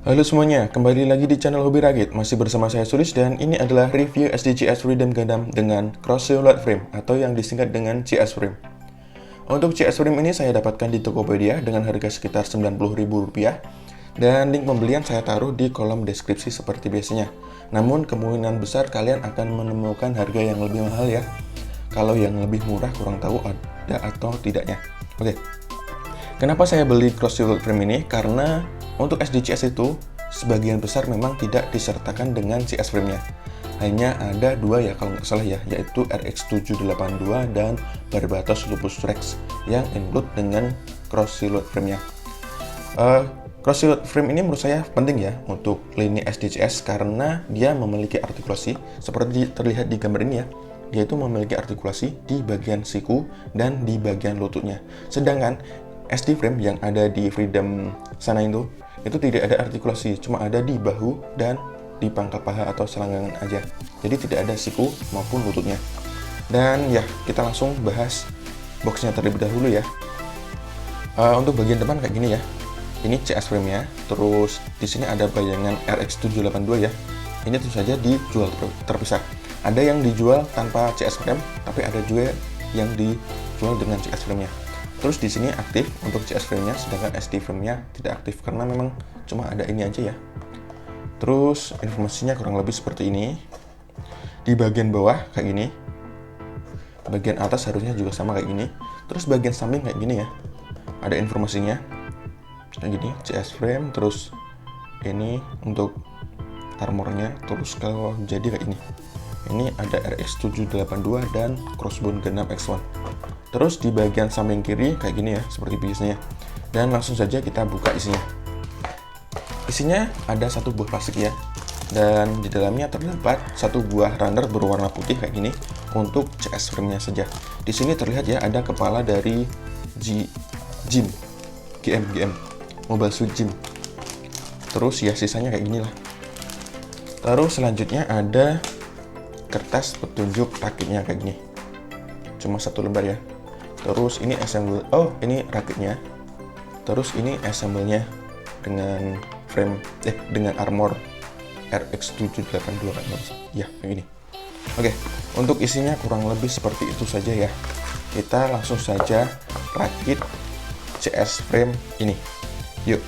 Halo semuanya, kembali lagi di channel Hobi Rakit. Masih bersama saya Sulis dan ini adalah review SDCS Freedom Gundam dengan Cross Silhouette Frame atau yang disingkat dengan CS Frame. Untuk CS Frame ini saya dapatkan di Tokopedia dengan harga sekitar Rp90.000 dan link pembelian saya taruh di kolom deskripsi seperti biasanya. Namun kemungkinan besar kalian akan menemukan harga yang lebih mahal ya. Kalau yang lebih murah kurang tahu ada atau tidaknya. Oke. Kenapa saya beli Cross Silhouette Frame ini? Karena untuk SDCS itu, sebagian besar memang tidak disertakan dengan CS frame-nya. Hanya ada dua ya kalau nggak salah ya, yaitu RX782 dan Barbatos Lupus Rex yang include dengan Cross Silhouette frame-nya. Cross Silhouette frame ini menurut saya penting ya untuk lini SDCS karena dia memiliki artikulasi seperti terlihat di gambar ini ya. Dia itu memiliki artikulasi di bagian siku dan di bagian lututnya. Sedangkan SD frame yang ada di Freedom sana itu tidak ada artikulasi, cuma ada di bahu dan di pangkal paha atau selangkangan aja. Jadi tidak ada siku maupun lututnya. Dan ya, kita langsung bahas boxnya terlebih dahulu ya. Untuk bagian depan kayak gini ya. Ini CS frame-nya. Terus di sini ada bayangan RX782 ya. Ini tentu saja dijual terpisah. Ada yang dijual tanpa CS frame, tapi ada juga yang dijual dengan CS frame-nya. Terus di sini aktif untuk CS frame-nya, sedangkan SD frame-nya tidak aktif karena memang cuma ada ini aja ya. Terus informasinya kurang lebih seperti ini. Di bagian bawah kayak gini. Bagian atas harusnya juga sama kayak gini. Terus bagian samping kayak gini ya. Ada informasinya. Kayak gini, CS frame, terus ini untuk armornya, terus kalau jadi kayak ini. Ini ada RX782 dan Crossbone Gundam X1. Terus di bagian samping kiri kayak gini ya, seperti biasanya. Dan langsung saja kita buka isinya. Isinya ada satu buah plastik ya. Dan di dalamnya terdapat satu buah runner berwarna putih kayak gini untuk CS frame-nya saja. Di sini terlihat ya ada kepala dari GM Mobile Suit Gym. Terus ya sisanya kayak gini lah. Terus selanjutnya ada kertas petunjuk rakitnya kayak gini. Cuma satu lembar ya. Terus ini assemble, ini rakitnya. Terus ini assemble-nya dengan frame, dengan armor RX782 kan ya, kayak gini. Oke, untuk isinya kurang lebih seperti itu saja ya. Kita langsung saja rakit CS frame ini. Yuk.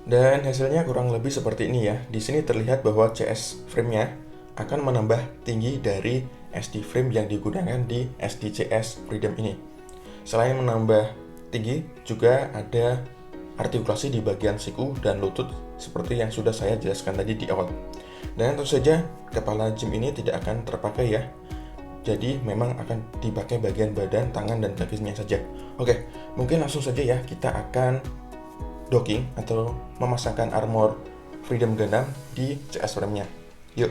Dan hasilnya kurang lebih seperti ini ya. Di sini terlihat bahwa CS frame-nya akan menambah tinggi dari SD frame yang digunakan di SDCS Freedom ini. Selain menambah tinggi, juga ada artikulasi di bagian siku dan lutut seperti yang sudah saya jelaskan tadi di awal. Dan tentu saja kepala Gym ini tidak akan terpakai ya. Jadi memang akan dipakai bagian badan, tangan, dan kakinya saja. Oke, mungkin langsung saja ya kita akan docking atau memasangkan armor Freedom Gundam di CS frame-nya. Yuk.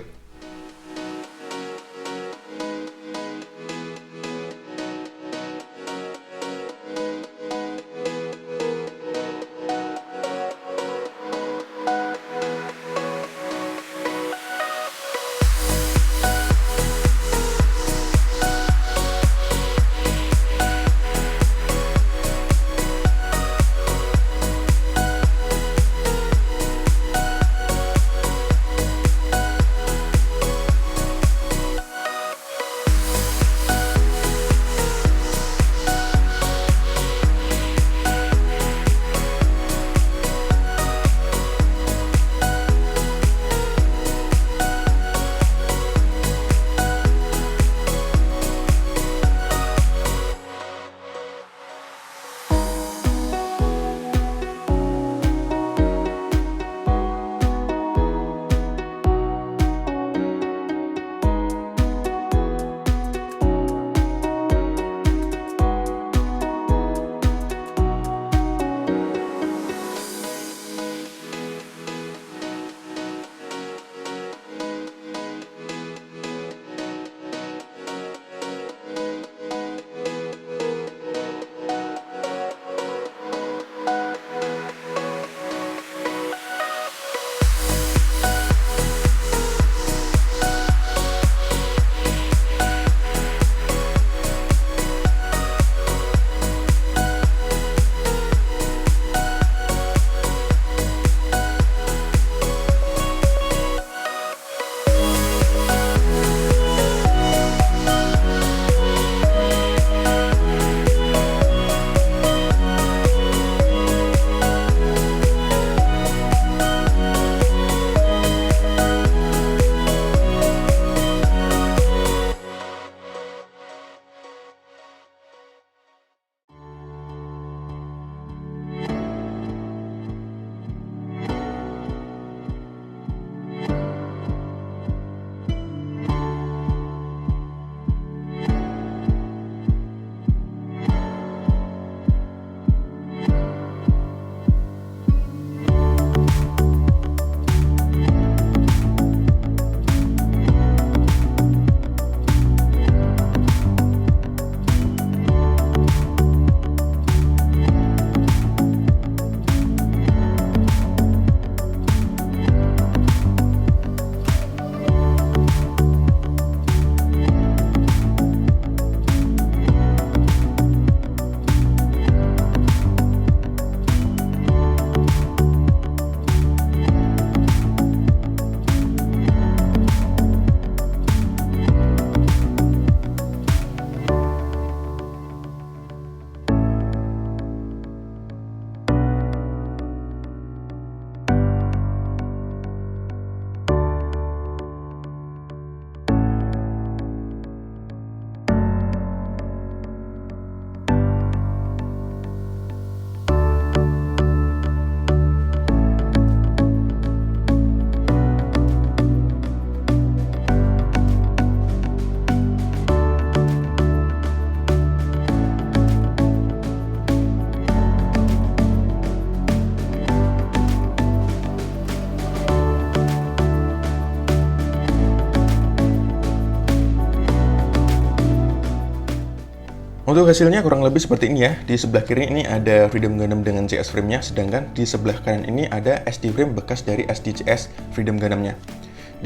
Untuk hasilnya kurang lebih seperti ini ya. Di sebelah kiri ini ada Freedom Gundam dengan CS frame-nya, sedangkan di sebelah kanan ini ada SD frame bekas dari SDCS Freedom Gundam-nya.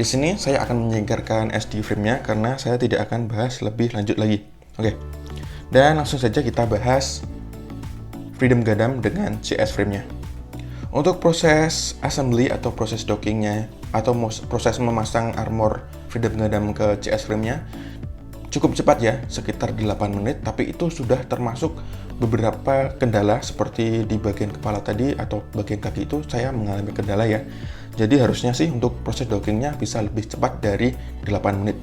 Di sini saya akan menyingkirkan SD frame-nya karena saya tidak akan bahas lebih lanjut lagi. Oke. Dan langsung saja kita bahas Freedom Gundam dengan CS frame-nya. Untuk proses assembly atau proses dockingnya atau proses memasang armor Freedom Gundam ke CS frame-nya cukup cepat ya, sekitar 8 menit, tapi itu sudah termasuk beberapa kendala seperti di bagian kepala tadi atau bagian kaki itu saya mengalami kendala ya. Jadi harusnya sih untuk proses dockingnya bisa lebih cepat dari 8 menit.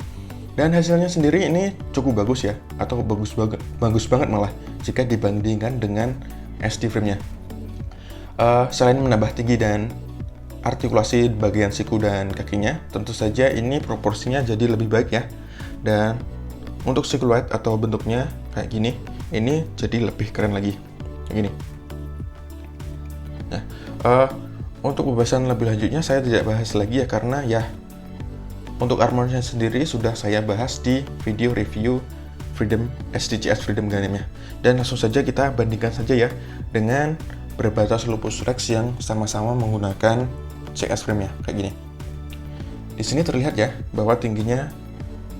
Dan hasilnya sendiri ini cukup bagus ya, atau bagus banget malah jika dibandingkan dengan SD frame-nya. Selain menambah tinggi dan artikulasi bagian siku dan kakinya, tentu saja ini proporsinya jadi lebih baik ya. Dan untuk siluet atau bentuknya kayak gini, ini jadi lebih keren lagi, kayak gini. Nah, untuk pembahasan lebih lanjutnya saya tidak bahas lagi ya, karena ya untuk armornya sendiri sudah saya bahas di video review SDCS Freedom Gundam-nya. Dan langsung saja kita bandingkan saja ya dengan berbatas Lupus Rex yang sama-sama menggunakan CS frame-nya kayak gini. Di sini terlihat ya bahwa tingginya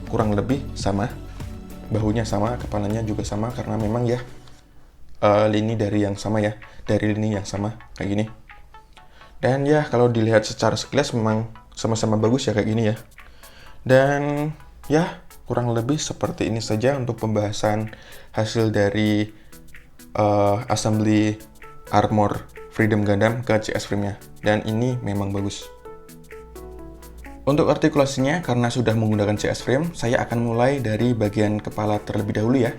kurang lebih sama. Bahunya sama, kepalanya juga sama karena memang ya lini dari yang sama ya, dari lini yang sama kayak gini. Dan ya kalau dilihat secara sekilas memang sama-sama bagus ya kayak gini ya. Dan ya kurang lebih seperti ini saja untuk pembahasan hasil dari assembly armor Freedom Gundam ke CS frame-nya. Dan ini memang bagus. Untuk artikulasinya, karena sudah menggunakan CS frame, saya akan mulai dari bagian kepala terlebih dahulu ya.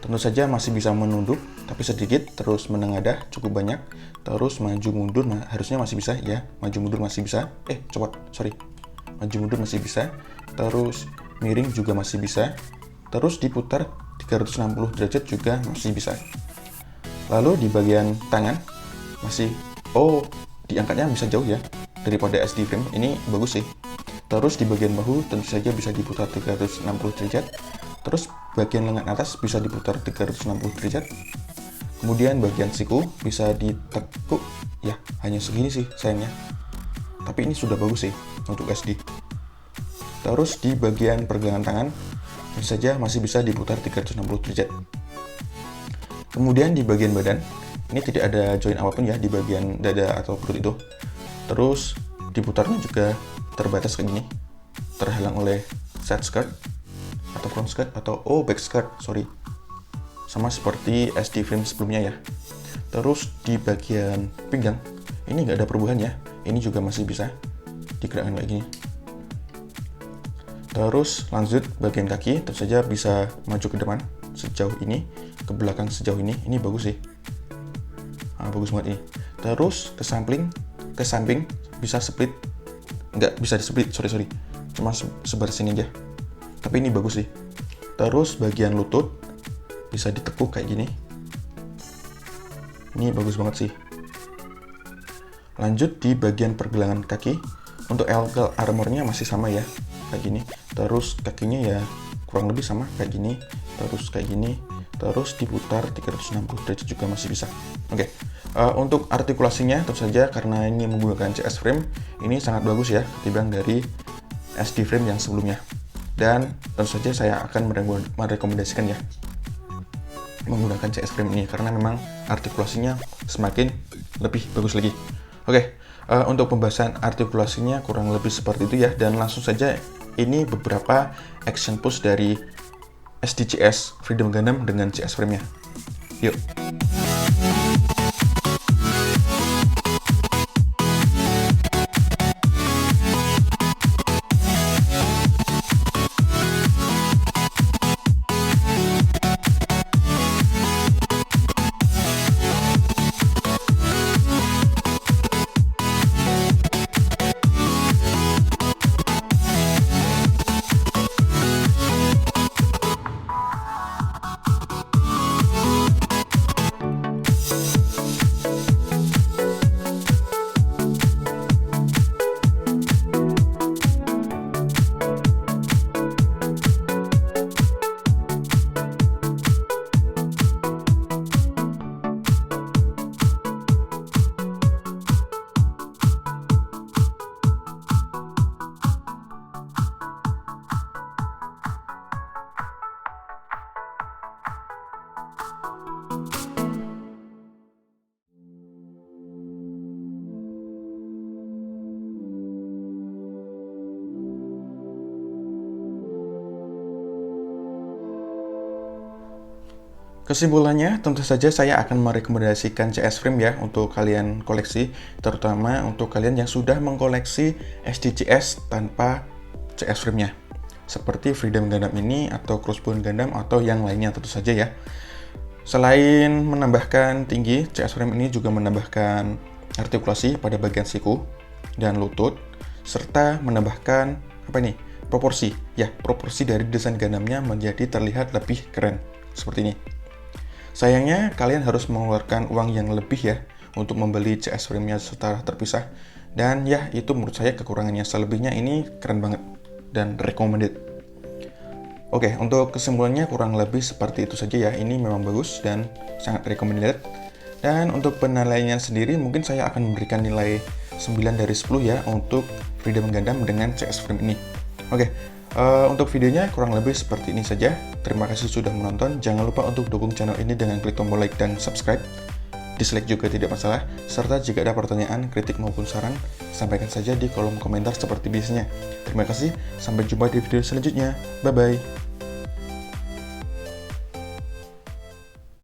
Tentu saja masih bisa menunduk, tapi sedikit, terus menengadah cukup banyak, terus maju mundur, harusnya masih bisa ya, maju mundur masih bisa, maju mundur masih bisa, terus miring juga masih bisa, terus diputar 360 derajat juga masih bisa. Lalu di bagian tangan, masih, diangkatnya bisa jauh ya, daripada SD frame, ini bagus sih. Terus di bagian bahu tentu saja bisa diputar 360 derajat. Terus bagian lengan atas bisa diputar 360 derajat. Kemudian bagian siku bisa ditekuk. Ya, hanya segini sih sayangnya. Tapi ini sudah bagus sih untuk SD. Terus di bagian pergelangan tangan tentu saja masih bisa diputar 360 derajat. Kemudian di bagian badan, ini tidak ada join apapun ya di bagian dada atau perut itu. Terus diputarnya juga terbatas kayak gini, terhalang oleh side skirt atau front skirt atau back skirt, sama seperti SD frame sebelumnya ya. Terus di bagian pinggang ini nggak ada perubahan ya, ini juga masih bisa digerakkan kayak gini. Terus lanjut bagian kaki, tentu saja bisa maju ke depan sejauh ini, ke belakang sejauh ini bagus sih, bagus banget ini. Terus ke samping bisa split. Nggak bisa di split, cuma sebar sini aja, tapi ini bagus sih. Terus bagian lutut bisa ditekuk kayak gini, ini bagus banget sih. Lanjut di bagian pergelangan kaki, untuk elgal armornya masih sama ya kayak gini. Terus kakinya ya kurang lebih sama kayak gini, terus kayak gini, terus diputar 360 derajat juga masih bisa. Oke. Untuk artikulasinya tentu saja karena ini menggunakan CS frame, ini sangat bagus ya ketimbang dari SD frame yang sebelumnya. Dan tentu saja saya akan merekomendasikan ya menggunakan CS frame ini karena memang artikulasinya semakin lebih bagus lagi. Oke, untuk pembahasan artikulasinya kurang lebih seperti itu ya, dan langsung saja ini beberapa action push dari SDCS Freedom Gundam dengan CS frame-nya. Yuk. Kesimpulannya, tentu saja saya akan merekomendasikan CS Frame ya untuk kalian koleksi, terutama untuk kalian yang sudah mengkoleksi SDCS tanpa CS Frame-nya. Seperti Freedom Gundam ini atau Crossbone Gundam atau yang lainnya tentu saja ya. Selain menambahkan tinggi, CS Frame ini juga menambahkan artikulasi pada bagian siku dan lutut, serta menambahkan proporsi dari desain Gundamnya menjadi terlihat lebih keren seperti ini. Sayangnya kalian harus mengeluarkan uang yang lebih ya untuk membeli CS Frame-nya secara terpisah, dan ya itu menurut saya kekurangannya. Selebihnya ini keren banget dan recommended. Oke, untuk kesimpulannya kurang lebih seperti itu saja ya. Ini memang bagus dan sangat recommended. Dan untuk penilaiannya sendiri mungkin saya akan memberikan nilai 9 dari 10 ya untuk Freedom Gundam dengan CS Frame ini. Oke, untuk videonya kurang lebih seperti ini saja. Terima kasih sudah menonton. Jangan lupa untuk dukung channel ini dengan klik tombol like dan subscribe. Dislike juga tidak masalah. Serta jika ada pertanyaan, kritik maupun saran, sampaikan saja di kolom komentar seperti biasanya. Terima kasih. Sampai jumpa di video selanjutnya. Bye-bye.